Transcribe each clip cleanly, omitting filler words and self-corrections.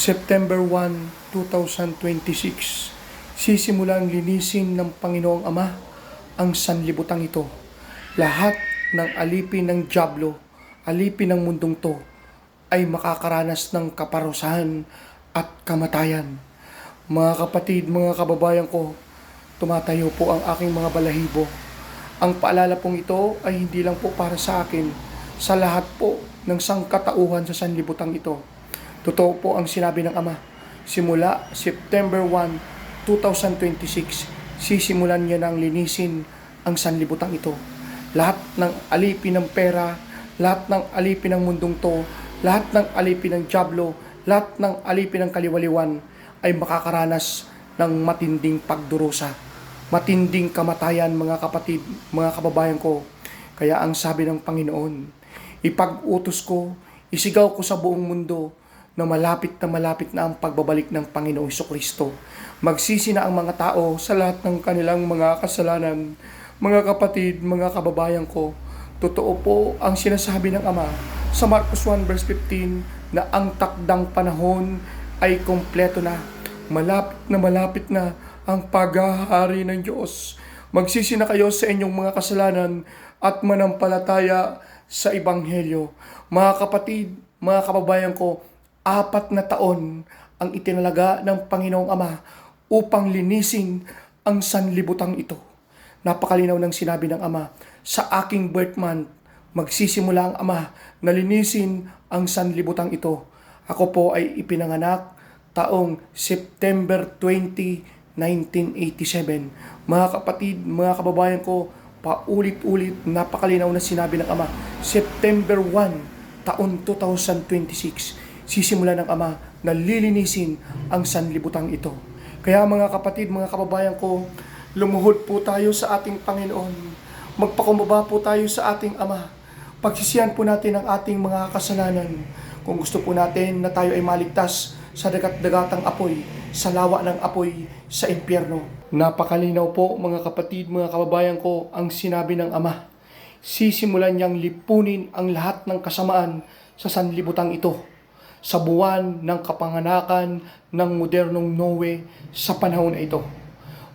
September 1, 2026, sisimulang linisin ng Panginoong Ama ang sanlibutan ito. Lahat ng alipin ng dyablo, alipin ng mundong to, ay makakaranas ng kaparusahan at kamatayan. Mga kapatid, mga kababayan ko, tumatayo po ang aking mga balahibo. Ang paalala pong ito ay hindi lang po para sa akin, sa lahat po ng sangkatauhan sa sanlibutan ito. Totoo po ang sinabi ng Ama. Simula September 1, 2026, sisimulan niya ng linisin ang sanlibutan ito. Lahat ng alipin ng pera, lahat ng alipin ng mundong to, lahat ng alipin ng dyablo, lahat ng alipin ng kaliwaliwan ay makakaranas ng matinding pagdurusa, matinding kamatayan, mga kapatid, mga kababayan ko. Kaya ang sabi ng Panginoon, ipag-utos ko, isigaw ko sa buong mundo na malapit na ang pagbabalik ng Panginoong Jesucristo. Magsisi na ang mga tao sa lahat ng kanilang mga kasalanan. Mga kapatid, mga kababayan ko, totoo po ang sinasabi ng Ama sa Marcos 1 verse 15 na ang takdang panahon ay kompleto na. Malapit na ang paghahari ng Diyos. Magsisi na kayo sa inyong mga kasalanan at manampalataya sa Ebanghelyo. Mga kapatid, mga kababayan ko, 4 na taon ang itinalaga ng Panginoong Ama upang linisin ang sanlibutan ito. Napakalinaw ng sinabi ng Ama, sa aking birth month, magsisimula ang Ama na linisin ang sanlibutan ito. Ako po ay ipinanganak taong September 20, 1987. Mga kapatid, mga kababayan ko, paulit-ulit napakalinaw na sinabi ng Ama, September 1, taon 2026, sisimula ng Ama na lilinisin ang sanlibutan ito. Kaya mga kapatid, mga kababayan ko, lumuhod po tayo sa ating Panginoon. Magpakumbaba po tayo sa ating Ama. Pagsisihan po natin ang ating mga kasalanan. Kung gusto po natin na tayo ay maligtas sa dagat-dagatang apoy, sa lawa ng apoy, sa impyerno. Napakalinaw po mga kapatid, mga kababayan ko, ang sinabi ng Ama. Sisimulan niyang lipunin ang lahat ng kasamaan sa sanlibutan ito sa buwan ng kapanganakan ng modernong Noe sa panahon na ito.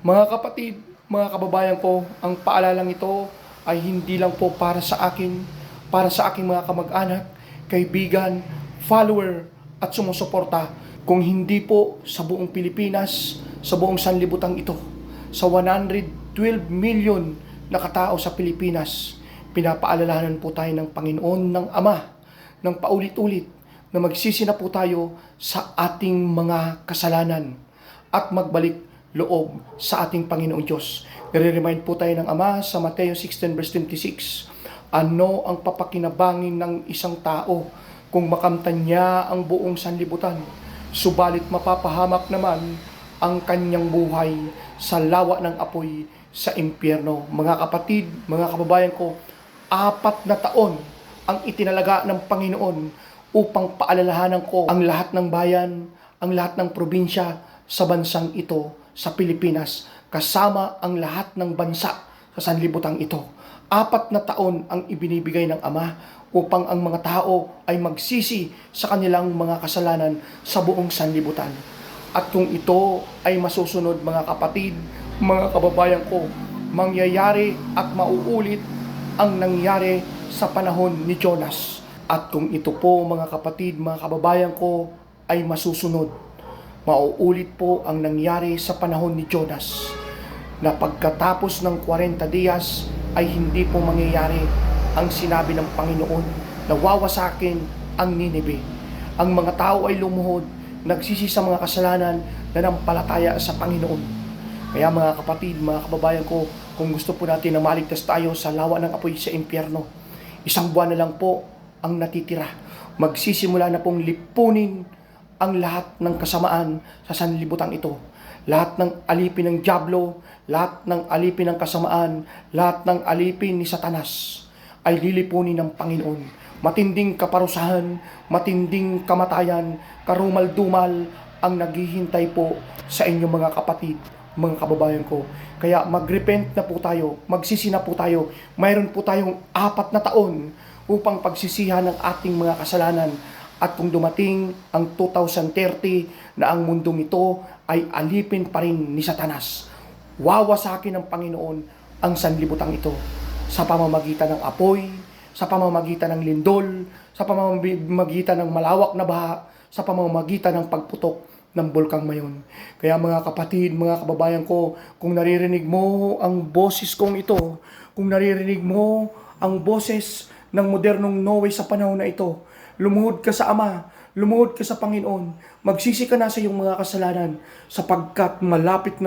Mga kapatid, mga kababayan ko, ang paalalang ito ay hindi lang po para sa akin, para sa aking mga kamag-anak, kaibigan, follower at sumusuporta, kung hindi po sa buong Pilipinas, sa buong sanlibutan ito, sa 112 million na katao sa Pilipinas. Pinapaalalahanan po tayo ng Panginoon, ng Ama, ng paulit-ulit, na magsisi na po tayo sa ating mga kasalanan at magbalik loob sa ating Panginoong Diyos. Nire-remind po tayo ng Ama sa Mateo 16 verse 26. Ano ang papakinabangin ng isang tao kung makamtan niya ang buong sanlibutan, subalit mapapahamak naman ang kanyang buhay sa lawa ng apoy sa impyerno. Mga kapatid, mga kababayan ko, 4 na taon ang itinalaga ng Panginoon upang paalalahanan ko ang lahat ng bayan, ang lahat ng probinsya sa bansang ito, sa Pilipinas, kasama ang lahat ng bansa sa sanlibutan ito. 4 na taon ang ibinibigay ng Ama upang ang mga tao ay magsisi sa kanilang mga kasalanan sa buong sanlibutan. At kung ito ay masusunod, mga kapatid, mga kababayan ko, mangyayari at mauulit ang nangyari sa panahon ni Jonas. At kung ito po, mga kapatid, mga kababayan ko, ay masusunod, mauulit po ang nangyari sa panahon ni Jonas, na pagkatapos ng 40 dias ay hindi po mangyayari ang sinabi ng Panginoon na wawasakin ang Ninive. Ang mga tao ay lumuhod, nagsisi sa mga kasalanan, nanampalataya sa Panginoon. Kaya mga kapatid, mga kababayan ko, kung gusto po natin na maligtas tayo sa lawa ng apoy sa impyerno, 1 buwan na lang po ang natitira. Magsisimula na pong lipunin ang lahat ng kasamaan sa sanlibutan ito. Lahat ng alipin ng dyablo, lahat ng alipin ng kasamaan, lahat ng alipin ni Satanas ay lilipunin ng Panginoon. Matinding kaparusahan, matinding kamatayan, karumal-dumal ang naghihintay po sa inyong mga kapatid, mga kababayan ko. Kaya mag-repent na po tayo, magsisi na po tayo. Mayroon po tayong 4 na taon upang pagsisihan ng ating mga kasalanan At kung dumating ang 2030 na ang mundong ito ay alipin pa rin ni Satanas, wawasakin ng Panginoon ang sanlibutan ito sa pamamagitan ng apoy, sa pamamagitan ng lindol, sa pamamagitan ng malawak na baha, sa pamamagitan ng pagputok ng bulkang mayon. Kaya mga kapatid, mga kababayan ko, kung naririnig mo ang boses kong ito, kung naririnig mo ang boses ng modernong Noe sa panahon na ito, lumuhod ka sa Ama, lumuhod ka sa Panginoon, magsisi ka na sa iyong mga kasalanan, sapagkat malapit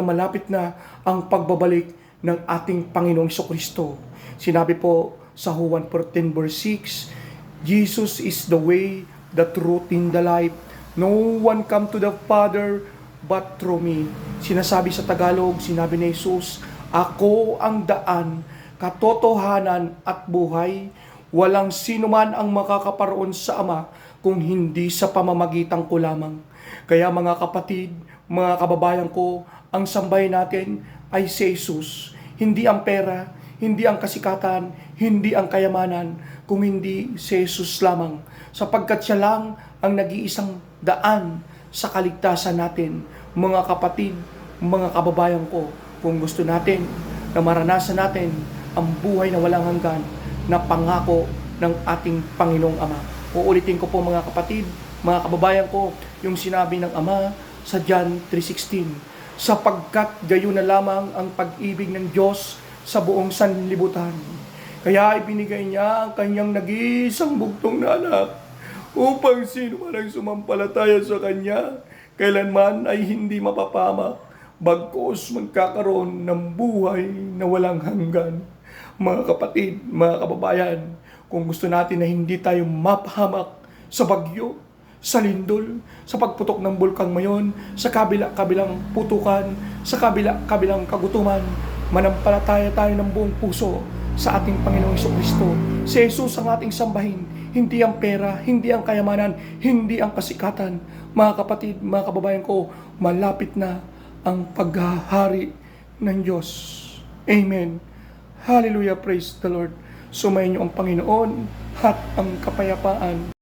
na ang pagbabalik ng ating Panginoong Jesucristo. Sinabi po sa Juan 14 verse 6, Jesus is the way, the truth, and the life. No one come to the Father but through me. Sinasabi sa Tagalog, sinabi ni Jesus, ako ang daan, katotohanan at buhay. Walang sino man ang makakaparoon sa Ama kung hindi sa pamamagitan ko lamang. Kaya mga kapatid, mga kababayan ko, ang sambahin natin ay si Jesus. Hindi ang pera, hindi ang kasikatan, hindi ang kayamanan, kung hindi si Jesus lamang. Sapagkat siya lang ang nag-iisang daan sa kaligtasan natin. Mga kapatid, mga kababayan ko, kung gusto natin na maranasan natin ang buhay na walang hanggan na pangako ng ating Panginoong Ama. Uulitin ko po mga kapatid, mga kababayan ko, yung sinabi ng Ama sa John 3:16, sapagkat gayon na lamang ang pag-ibig ng Diyos sa buong sanlibutan. Kaya ibinigay niya ang kanyang nag-iisang bugtong na anak upang sino man ang sumampalataya sa Kanya, kailanman ay hindi mapapahamak, bagkus magkakaroon ng buhay na walang hanggan. Mga kapatid, mga kababayan, kung gusto natin na hindi tayo mapahamak sa bagyo, sa lindol, sa pagputok ng bulkang mayon, sa kabilang putukan, sa kabilang kagutuman, manampalataya tayo ng buong puso sa ating Panginoong Jesucristo. Si Jesus ang ating sambahin, hindi ang pera, hindi ang kayamanan, hindi ang kasikatan. Mga kapatid, mga kababayan ko, malapit na ang paghahari ng Diyos. Amen. Hallelujah, praise the Lord. Sumayin niyo ang Panginoon at ang kapayapaan.